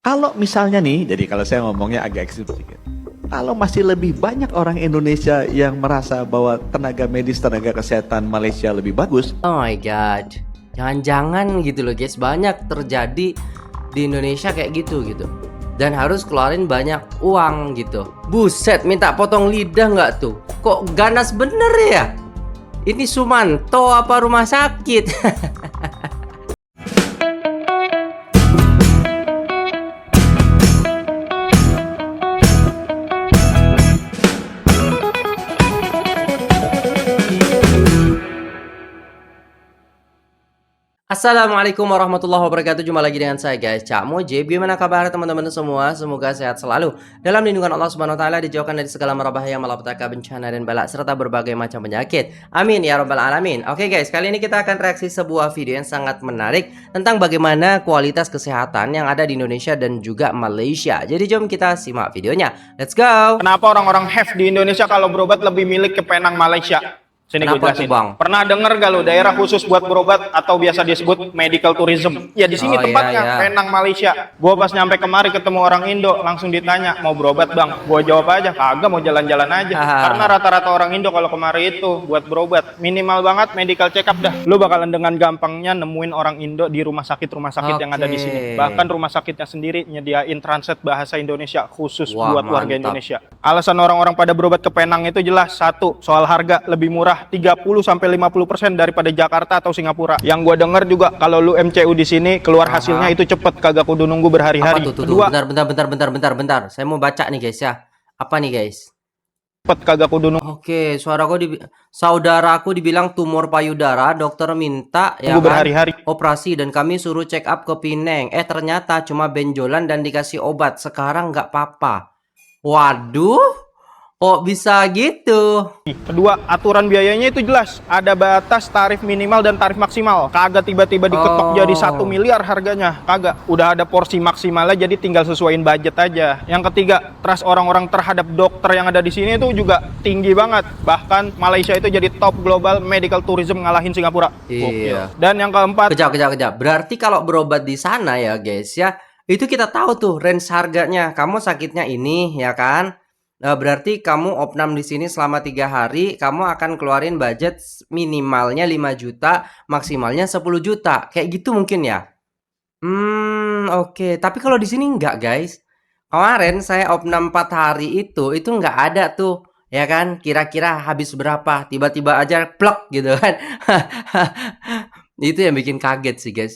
Kalau misalnya nih, jadi kalau saya ngomongnya agak ekstrim sedikit. Kalau masih lebih banyak orang Indonesia yang merasa bahwa tenaga medis, tenaga kesehatan Malaysia lebih bagus, Oh my god. Jangan-jangan gitu loh guys, banyak terjadi di Indonesia kayak gitu. Dan harus keluarin banyak uang gitu. Buset, minta potong lidah nggak tuh? Kok ganas bener ya? Ini Sumanto apa rumah sakit? Assalamualaikum warahmatullahi wabarakatuh. Jumpa lagi dengan saya guys, Cak Mujib. Gimana kabar teman-teman semua? Semoga sehat selalu dalam lindungan Allah Subhanahu wa taala, dijauhkan dari segala merbahaya, malapetaka, bencana dan bala serta berbagai macam penyakit. Amin ya rabbal alamin. Oke guys, kali ini kita akan reaksi sebuah video yang sangat menarik tentang bagaimana kualitas kesehatan yang ada di Indonesia dan juga Malaysia. Jadi jom kita simak videonya. Let's go. Kenapa orang-orang have di Indonesia kalau berobat lebih milik ke Penang Malaysia? Sini gue Kenapa jelasin. tuh, Bang? Pernah denger gak lo daerah khusus buat berobat atau biasa disebut medical tourism? Ya di sini Oh, tempatnya, iya, iya. Penang Malaysia. Gue pas nyampe kemari ketemu orang Indo, langsung ditanya mau berobat bang. Gue jawab aja kagak, mau jalan-jalan aja. Karena rata-rata orang Indo kalau kemari itu buat berobat minimal banget medical check up dah. Lu bakalan dengan gampangnya nemuin orang Indo di rumah sakit yang ada di sini. Oke. Bahkan rumah sakitnya sendiri nyediain translate bahasa Indonesia khusus Wah, buat warga mantap. Indonesia. Alasan orang-orang pada berobat ke Penang itu jelas. Satu, soal harga lebih murah 30-50% daripada Jakarta atau Singapura. Yang gue denger juga kalau lu MCU di sini keluar hasilnya itu cepet, kagak kudu nunggu Apa berhari-hari. tuh? Kedua, Bentar. Saya mau baca nih guys ya. Apa nih guys? cepet kagak kudu nunggu Oke, saudaraku dibilang tumor payudara, dokter minta ya kan berhari-hari. operasi dan kami suruh check up ke Pineng. Ternyata cuma benjolan dan dikasih obat. Sekarang nggak apa-apa. Waduh, kok bisa gitu? Kedua, aturan biayanya itu jelas. Ada batas tarif minimal dan tarif maksimal. Kagak tiba-tiba diketok jadi 1 miliar harganya. Kagak. Udah ada porsi maksimalnya, jadi tinggal sesuaiin budget aja. Yang ketiga, trust orang-orang terhadap dokter yang ada di sini itu juga tinggi banget. Bahkan Malaysia itu jadi top global medical tourism ngalahin Singapura. Iya. Gokil. Dan yang keempat, Kejap. Berarti kalau berobat di sana ya guys ya, itu kita tahu tuh range harganya. Kamu sakitnya ini ya kan? Berarti kamu opnam di sini selama 3 hari, kamu akan keluarin budget minimalnya 5 juta, maksimalnya 10 juta. Kayak gitu mungkin ya? Oke. Tapi kalau di sini enggak, guys. Kemarin saya opnam 4 hari itu enggak ada tuh, ya kan? Kira-kira habis berapa? Tiba-tiba aja plek gitu kan. Itu yang bikin kaget sih, guys.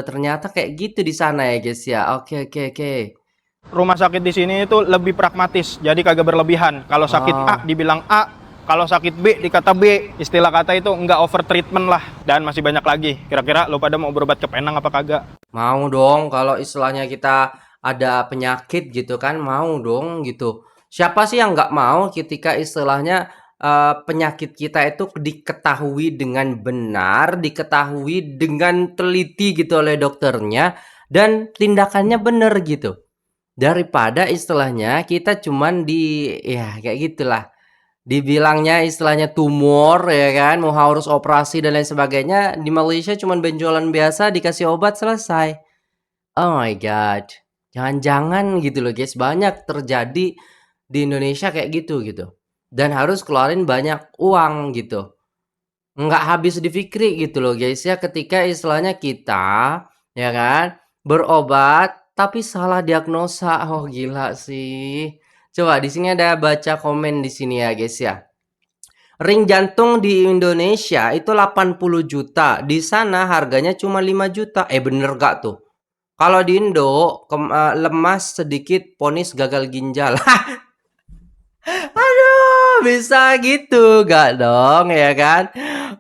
Ternyata kayak gitu di sana ya, guys ya. Oke. rumah sakit di sini itu lebih pragmatis, jadi kagak berlebihan. Kalau sakit A dibilang A, kalau sakit B dikata B. Istilah kata itu nggak over treatment lah. Dan masih banyak lagi. Kira-kira lo pada mau berobat ke Penang apa kagak? Mau dong kalau istilahnya kita ada penyakit gitu kan, mau dong gitu. Siapa sih yang nggak mau ketika istilahnya penyakit kita itu diketahui dengan benar, diketahui dengan teliti gitu oleh dokternya, dan tindakannya benar gitu. Daripada istilahnya kita cuman ya kayak gitulah. Dibilangnya istilahnya tumor ya kan, mau harus operasi dan lain sebagainya. Di Malaysia cuman benjolan biasa dikasih obat selesai. Oh my god. Jangan-jangan gitu loh guys, banyak terjadi di Indonesia kayak gitu. Dan harus keluarin banyak uang gitu. Nggak habis difikri gitu loh guys ya, ketika istilahnya kita ya kan berobat tapi salah diagnosa. Oh gila sih. Coba di sini ada baca komen di sini ya guys ya. Ring jantung di Indonesia itu 80 juta. Di sana harganya cuma 5 juta. Bener gak tuh? Kalau di Indo lemas sedikit ponis gagal ginjal. Aduh, bisa gitu gak dong ya kan?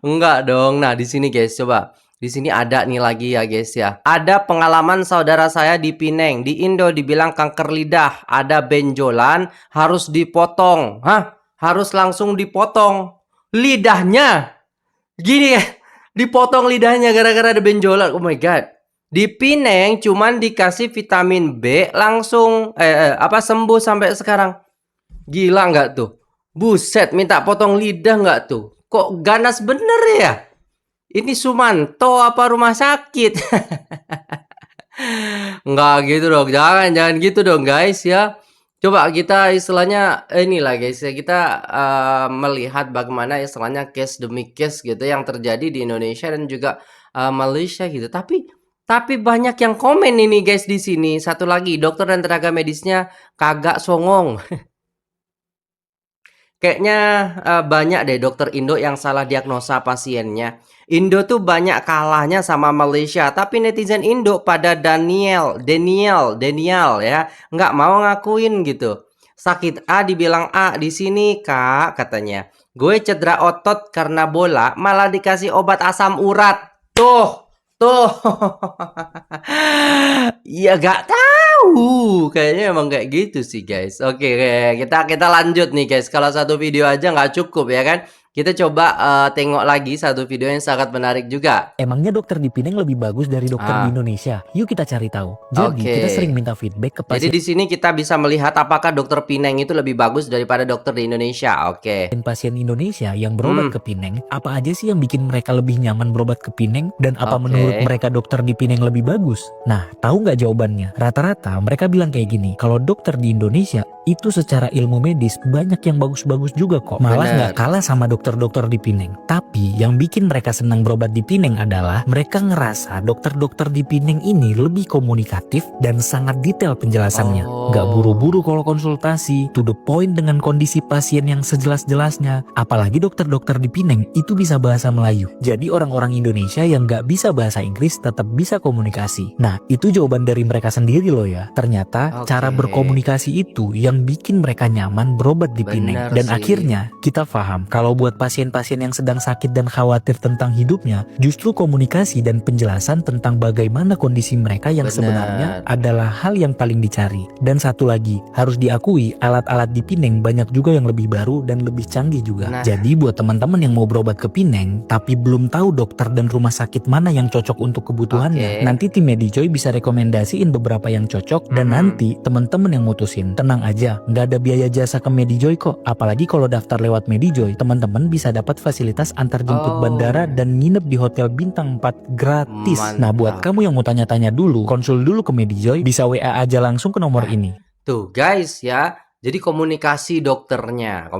Enggak dong. Nah, di sini guys, coba. Di sini ada nih lagi ya guys ya. Ada pengalaman saudara saya di Pineng, di Indo dibilang kanker lidah, ada benjolan, harus dipotong. Hah? Harus langsung dipotong lidahnya. Gini ya, dipotong lidahnya gara-gara ada benjolan. Oh my god. Di Pineng cuman dikasih vitamin B langsung sembuh sampai sekarang. Gila nggak tuh? Buset, minta potong lidah nggak tuh? Kok ganas bener ya? Ini Sumanto apa rumah sakit? Enggak gitu dong, jangan gitu dong guys ya. Coba kita istilahnya inilah guys ya, kita melihat bagaimana istilahnya case demi case gitu yang terjadi di Indonesia dan juga Malaysia gitu. Tapi banyak yang komen ini guys di sini. Satu lagi, dokter dan tenaga medisnya kagak songong. Kayaknya, banyak deh dokter Indo yang salah diagnosa pasiennya. Indo tuh banyak kalahnya sama Malaysia, tapi netizen Indo pada Denial ya, nggak mau ngakuin gitu. Sakit A dibilang A, di sini Kak, katanya. Gue cedera otot karena bola, malah dikasih obat asam urat. Tuh. Ya gak tahu, kayaknya emang kayak gitu sih guys. Oke, kita lanjut nih guys. Kalau satu video aja nggak cukup ya kan? Kita coba tengok lagi satu video yang sangat menarik juga. Emangnya dokter di Pineng lebih bagus dari dokter di Ah, Indonesia? Yuk kita cari tahu. Jadi oke. kita sering minta feedback ke Jadi di sini kita bisa melihat apakah dokter Pineng itu lebih bagus daripada dokter di Indonesia. Oke. pasien Indonesia yang berobat Hmm, ke Pineng. Apa aja sih yang bikin mereka lebih nyaman berobat ke Pineng? Dan apa menurut oke. mereka dokter di Pineng lebih bagus? Nah, tahu nggak jawabannya? Rata-rata mereka bilang kayak gini. Kalau dokter di Indonesia itu secara ilmu medis banyak yang bagus-bagus juga kok. Malah nggak Bener. kalah sama dokter-dokter di Pineng. Tapi yang bikin mereka senang berobat di Pineng adalah mereka ngerasa dokter-dokter di Pineng ini lebih komunikatif dan sangat detail penjelasannya. Nggak Oh, buru-buru kalau konsultasi, to the point dengan kondisi pasien yang sejelas-jelasnya. Apalagi dokter-dokter di Pineng itu bisa bahasa Melayu. Jadi orang-orang Indonesia yang nggak bisa bahasa Inggris tetap bisa komunikasi. Nah, itu jawaban dari mereka sendiri loh ya. Ternyata cara oke. berkomunikasi itu yang bikin mereka nyaman berobat di Pineng. Bener Dan sih. akhirnya kita paham kalau buat pasien-pasien yang sedang sakit dan khawatir tentang hidupnya, justru komunikasi dan penjelasan tentang bagaimana kondisi mereka yang sebenarnya Bener. adalah hal yang paling dicari. Dan satu lagi, harus diakui alat-alat di Pineng banyak juga yang lebih baru dan lebih canggih juga. Nah, Jadi buat teman-teman yang mau berobat ke Pineng tapi belum tahu dokter dan rumah sakit mana yang cocok untuk kebutuhannya, oke. nanti tim Medijoy bisa rekomendasiin beberapa yang cocok dan Mhm. nanti teman-teman yang mutusin. Tenang aja, nggak ada biaya jasa ke Medijoy kok. Apalagi kalau daftar lewat Medijoy, teman-teman bisa dapat fasilitas antar jemput bandara Oh, dan nginep di hotel bintang 4 gratis. Nah, buat mantap. kamu yang mau tanya-tanya dulu, konsul dulu ke Medijoy, bisa WA aja langsung ke nomor Nah, ini. tuh guys ya. Jadi komunikasi dokternya,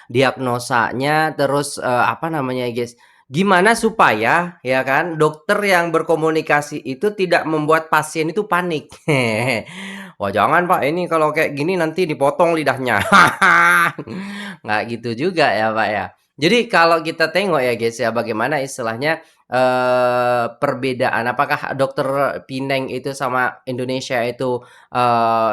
diagnosanya, terus apa namanya guys? Gimana supaya ya kan dokter yang berkomunikasi itu tidak membuat pasien itu panik. Wah jangan Pak, ini kalau kayak gini nanti dipotong lidahnya. Nggak gitu juga ya Pak ya. Jadi kalau kita tengok ya guys ya bagaimana istilahnya perbedaan apakah dokter Pineng itu sama Indonesia itu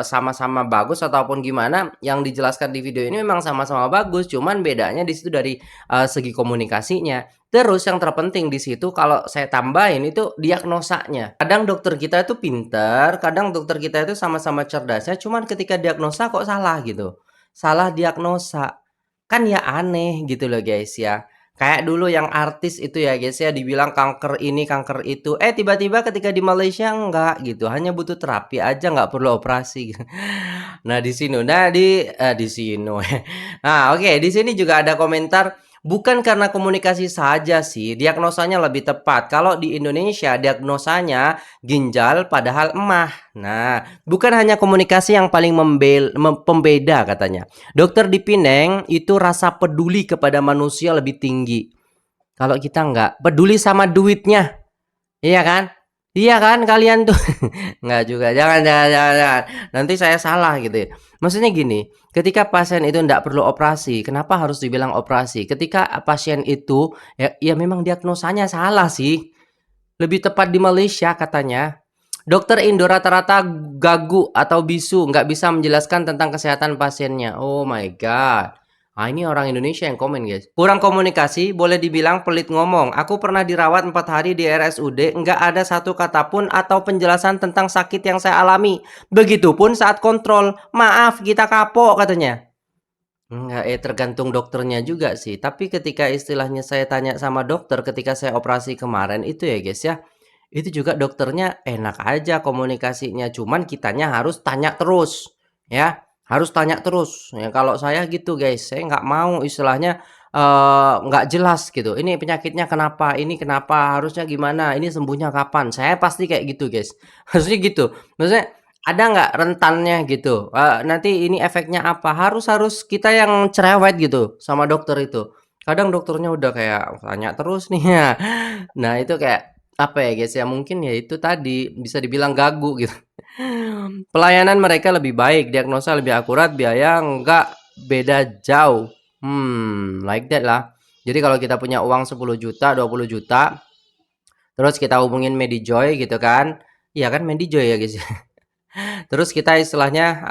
sama-sama bagus ataupun gimana, yang dijelaskan di video ini memang sama-sama bagus, cuman bedanya di situ dari, segi komunikasinya. Terus yang terpenting di situ kalau saya tambahin itu diagnosanya. Kadang dokter kita itu pinter, kadang dokter kita itu sama-sama cerdasnya, cuman ketika diagnosa kok salah gitu, salah diagnosa. Kan ya aneh gitu loh guys ya. Kayak dulu yang artis itu ya guys ya dibilang kanker ini, kanker itu, tiba-tiba ketika di Malaysia enggak gitu, hanya butuh terapi aja nggak perlu operasi. Nah di sini. Nah oke di sini juga ada komentar, bukan karena komunikasi saja sih, diagnosanya lebih tepat. Kalau di Indonesia diagnosanya ginjal padahal emah. Nah, bukan hanya komunikasi yang paling pembeda katanya. Dokter di Pineng itu rasa peduli kepada manusia lebih tinggi. Kalau kita enggak, peduli sama duitnya. Iya kan? Iya kan kalian tuh? Enggak juga. Jangan. Nanti saya salah gitu ya. Maksudnya gini, ketika pasien itu enggak perlu operasi, kenapa harus dibilang operasi? Ketika pasien itu ya memang diagnosanya salah sih. Lebih tepat di Malaysia katanya. Dokter Indo rata-rata gagu atau bisu, nggak bisa menjelaskan tentang kesehatan pasiennya. Oh my god. Ah, ini orang Indonesia yang komen guys. Kurang komunikasi, boleh dibilang pelit ngomong. Aku pernah dirawat 4 hari di RSUD, nggak ada satu kata pun atau penjelasan tentang sakit yang saya alami. Begitupun saat kontrol. Maaf, kita kapok katanya. Enggak, tergantung dokternya juga sih. Tapi ketika istilahnya saya tanya sama dokter ketika saya operasi kemarin itu ya guys ya, itu juga dokternya enak aja komunikasinya. Cuman kitanya harus tanya terus, ya. Harus tanya terus. Ya kalau saya gitu guys, saya nggak mau istilahnya nggak jelas gitu. Ini penyakitnya kenapa? Ini kenapa? Harusnya gimana? Ini sembuhnya kapan? Saya pasti kayak gitu, guys. Harusnya gitu. Maksudnya ada nggak rentannya gitu? Nanti ini efeknya apa? Harus harus kita yang cerewet gitu sama dokter itu. Kadang dokternya udah kayak tanya terus nih ya. Nah, itu kayak apa ya, guys ya? Mungkin ya itu tadi bisa dibilang gagu gitu. Pelayanan mereka lebih baik, diagnosa lebih akurat, biaya nggak beda jauh. Like that lah. Jadi kalau kita punya uang 10 juta, 20 juta, terus kita hubungin Medijoy gitu kan. Iya kan Medijoy ya guys. Terus kita istilahnya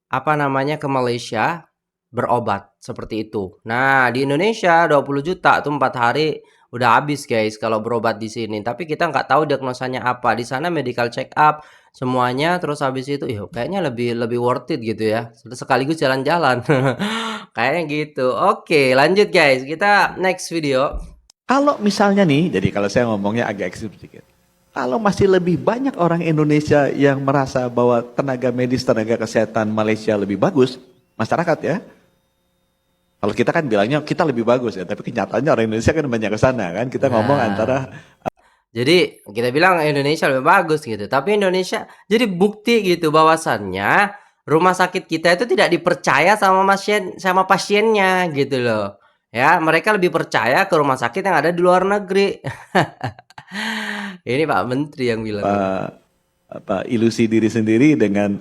apa namanya ke Malaysia berobat seperti itu. Nah, di Indonesia 20 juta tuh 4 hari udah habis guys kalau berobat di sini. Tapi kita nggak tahu diagnosanya apa. Di sana medical check up semuanya, terus habis itu ya kayaknya lebih worth it gitu ya. Sekaligus jalan-jalan. Kayaknya gitu. Oke, lanjut guys. Kita next video. Kalau misalnya nih, jadi kalau saya ngomongnya agak ekstrim sedikit. Kalau masih lebih banyak orang Indonesia yang merasa bahwa tenaga medis, tenaga kesehatan Malaysia lebih bagus, masyarakat ya. Kalau kita kan bilangnya kita lebih bagus ya, tapi kenyataannya orang Indonesia kan banyak ke sana kan. Kita ngomong antara jadi kita bilang Indonesia lebih bagus gitu. Tapi Indonesia jadi bukti gitu bahwasannya rumah sakit kita itu tidak dipercaya sama pasiennya gitu loh. Ya, mereka lebih percaya ke rumah sakit yang ada di luar negeri. Ini Pak Menteri yang bilang. ilusi diri sendiri dengan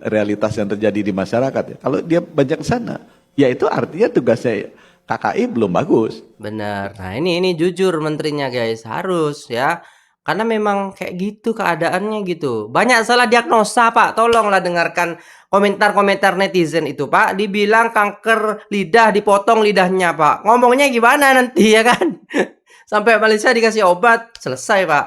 realitas yang terjadi di masyarakat ya. Kalau dia banyak ke sana, ya itu artinya tugasnya KKI belum bagus. Benar. Nah, ini jujur menterinya guys, harus ya. Karena memang kayak gitu keadaannya gitu. Banyak salah diagnosa, Pak. Tolonglah dengarkan komentar-komentar netizen itu, Pak. Dibilang kanker lidah, dipotong lidahnya, Pak. Ngomongnya gimana nanti ya kan? Sampai Malaysia dikasih obat, selesai, Pak.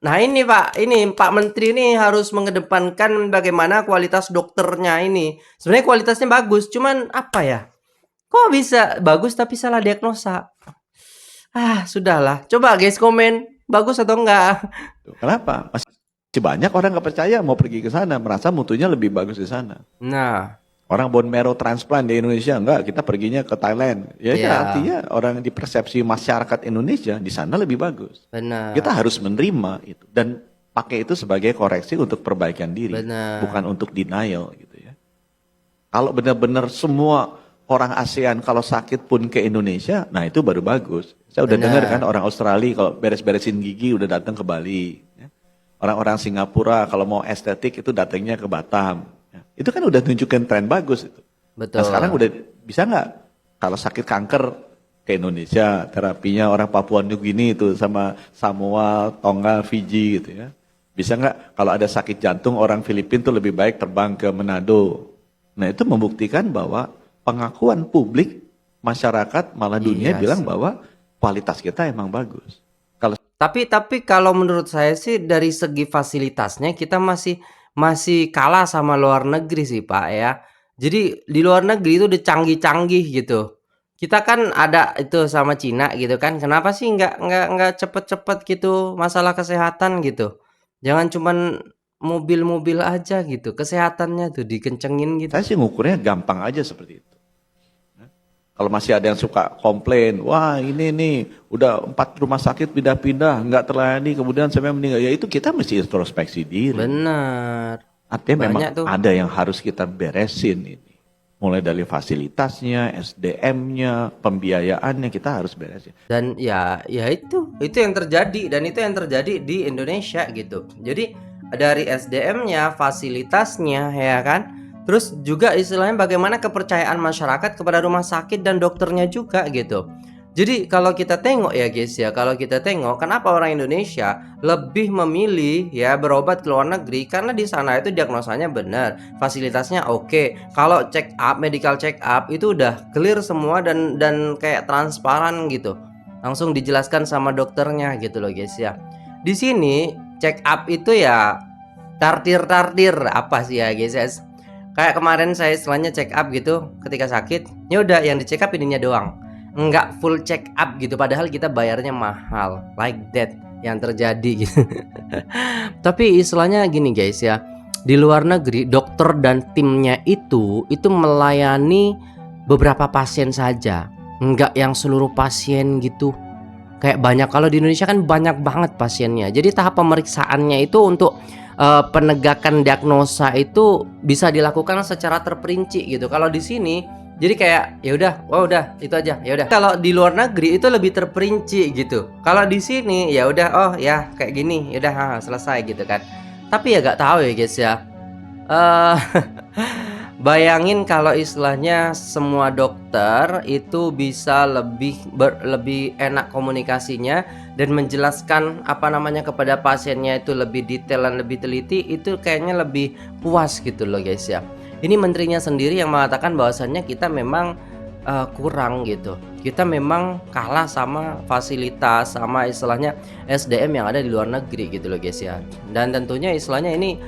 Nah, ini Pak, ini Pak Menteri ini harus mengedepankan bagaimana kualitas dokternya ini. Sebenarnya kualitasnya bagus, cuman apa ya? Kok bisa bagus tapi salah diagnosa? Sudahlah. Coba guys komen, bagus atau enggak? Kenapa? Masih banyak orang nggak percaya mau pergi ke sana, merasa mutunya lebih bagus di sana. Nah, orang bone marrow transplant di Indonesia enggak, kita perginya ke Thailand. Ya, Iya. artinya orang di persepsi masyarakat Indonesia di sana lebih bagus. benar. Kita harus menerima itu dan pakai itu sebagai koreksi untuk perbaikan diri, Benar. bukan untuk denial gitu ya. Kalau benar-benar semua orang ASEAN kalau sakit pun ke Indonesia, nah itu baru bagus. Saya udah Benar. dengar kan orang Australia kalau beres-beresin gigi udah datang ke Bali. Ya. Orang-orang Singapura kalau mau estetik itu datangnya ke Batam. Ya. Itu kan udah tunjukkan tren bagus itu. Betul. Nah sekarang udah bisa nggak kalau sakit kanker ke Indonesia terapinya orang Papua New Guinea itu sama Samoa, Tonga, Fiji gitu ya. Bisa nggak kalau ada sakit jantung orang Filipina tuh lebih baik terbang ke Manado. Nah itu membuktikan bahwa pengakuan publik masyarakat malah dunia Iya bilang sih. bahwa kualitas kita emang bagus. Kalau Tapi kalau menurut saya sih dari segi fasilitasnya kita masih kalah sama luar negeri sih Pak ya. Jadi di luar negeri itu udah canggih-canggih gitu. Kita kan ada itu sama Cina gitu kan. Kenapa sih nggak cepet-cepet gitu masalah kesehatan gitu? Jangan cuman mobil-mobil aja gitu. Kesehatannya tuh dikencengin gitu. saya sih ngukurnya gampang aja seperti itu. Kalau masih ada yang suka komplain, wah ini nih udah 4 rumah sakit pindah-pindah, nggak terlayani, kemudian sampai meninggal. Ya itu kita mesti introspeksi diri. Benar. Artinya memang Banyak tuh. ada yang harus kita beresin ini. Mulai dari fasilitasnya, SDM-nya, pembiayaannya kita harus beresin. Dan ya itu yang terjadi dan itu yang terjadi di Indonesia gitu. Jadi dari SDM-nya, fasilitasnya ya kan. Terus juga istilahnya bagaimana kepercayaan masyarakat kepada rumah sakit dan dokternya juga gitu. Jadi kalau kita tengok ya guys ya, kalau kita tengok kenapa orang Indonesia lebih memilih ya berobat ke luar negeri karena di sana itu diagnosanya benar, fasilitasnya oke. Kalau check up, medical check up itu udah clear semua dan kayak transparan gitu. Langsung dijelaskan sama dokternya gitu loh guys ya. Di sini check up itu ya tardir apa sih ya guys ya. Kayak kemarin saya istilahnya check up gitu ketika sakit, ya udah yang di check up ininya doang. Enggak full check up gitu padahal kita bayarnya mahal. Like that yang terjadi gitu. Tapi istilahnya gini guys ya. Di luar negeri dokter dan timnya itu melayani beberapa pasien saja. nggak yang seluruh pasien gitu. Kayak banyak, kalau di Indonesia kan banyak banget pasiennya. Jadi tahap pemeriksaannya itu untuk penegakan diagnosa itu bisa dilakukan secara terperinci gitu. Kalau di sini jadi kayak ya udah, wah udah itu aja, ya udah. Kalau di luar negeri itu lebih terperinci gitu. Kalau di sini ya udah, oh ya kayak gini, ya udah selesai gitu kan. Tapi ya gak tahu ya guys ya. Eh Bayangin kalau istilahnya semua dokter itu bisa lebih enak komunikasinya dan menjelaskan apa namanya kepada pasiennya itu lebih detail dan lebih teliti, itu kayaknya lebih puas gitu loh guys ya. Ini menterinya sendiri yang mengatakan bahwasannya kita memang kurang gitu. Kita memang kalah sama fasilitas, sama istilahnya SDM yang ada di luar negeri gitu loh guys ya. Dan tentunya istilahnya ini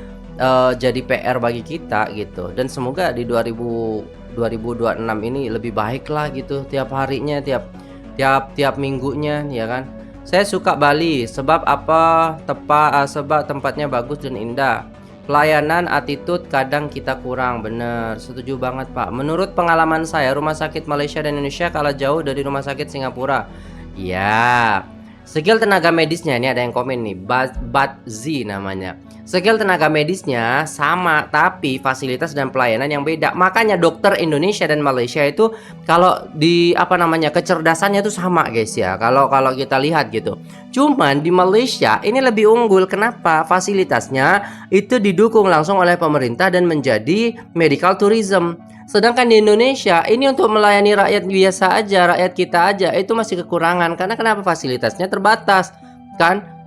jadi PR bagi kita gitu, dan semoga di 2026 ini lebih baik lah gitu, tiap harinya, tiap minggunya ya kan. Saya suka Bali sebab sebab tempatnya bagus dan indah. Pelayanan, attitude kadang kita kurang. Bener, setuju banget Pak. Menurut pengalaman saya, rumah sakit Malaysia dan Indonesia kalah jauh dari rumah sakit Singapura. Ya, skill tenaga medisnya, ini ada yang komen nih, Batzi namanya. Skill tenaga medisnya sama, tapi fasilitas dan pelayanan yang beda. Makanya dokter Indonesia dan Malaysia itu kalau di apa namanya kecerdasannya itu sama guys ya. Kalau kita lihat gitu. Cuman di Malaysia ini lebih unggul. Kenapa? Fasilitasnya itu didukung langsung oleh pemerintah dan menjadi medical tourism. Sedangkan di Indonesia ini untuk melayani rakyat biasa aja, rakyat kita aja itu masih kekurangan. Karena kenapa? Fasilitasnya terbatas kan.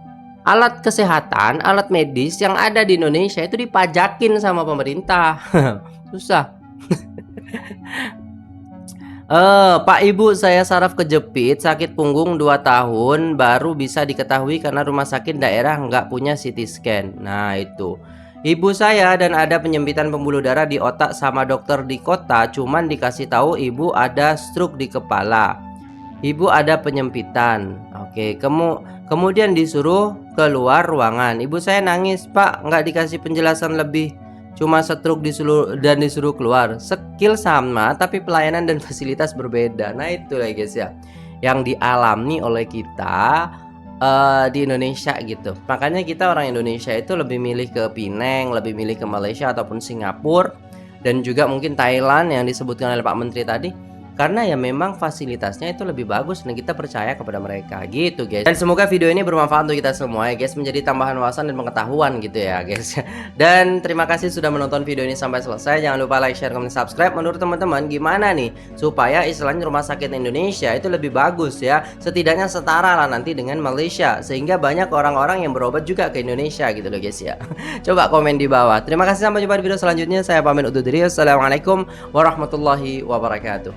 Alat kesehatan, alat medis yang ada di Indonesia itu dipajakin sama pemerintah. Susah. Pak Ibu, saya saraf kejepit, sakit punggung 2 tahun, baru bisa diketahui karena rumah sakit daerah nggak punya CT scan. Nah itu. Ibu saya dan ada penyempitan pembuluh darah di otak sama dokter di kota, cuman dikasih tahu ibu ada stroke di kepala. Ibu ada penyempitan. Oke, kemudian disuruh keluar ruangan. Ibu saya nangis, Pak, nggak dikasih penjelasan lebih. Cuma stroke disuruh keluar. Skill sama, tapi pelayanan dan fasilitas berbeda. Nah itu lah guys ya, yang dialami oleh kita di Indonesia gitu. Makanya kita orang Indonesia itu lebih milih ke Penang, lebih milih ke Malaysia ataupun Singapura, dan juga mungkin Thailand yang disebutkan oleh Pak Menteri tadi. Karena ya memang fasilitasnya itu lebih bagus dan kita percaya kepada mereka gitu guys. Dan semoga video ini bermanfaat untuk kita semua ya guys, menjadi tambahan wawasan dan pengetahuan gitu ya guys. Dan terima kasih sudah menonton video ini sampai selesai. Jangan lupa like, share, komen, subscribe. Menurut teman-teman gimana nih supaya istilahnya rumah sakit Indonesia itu lebih bagus ya, setidaknya setara lah nanti dengan Malaysia, sehingga banyak orang-orang yang berobat juga ke Indonesia gitu loh guys ya. Coba komen di bawah. Terima kasih, sampai jumpa di video selanjutnya. Saya pamit undur diri. Assalamualaikum warahmatullahi wabarakatuh.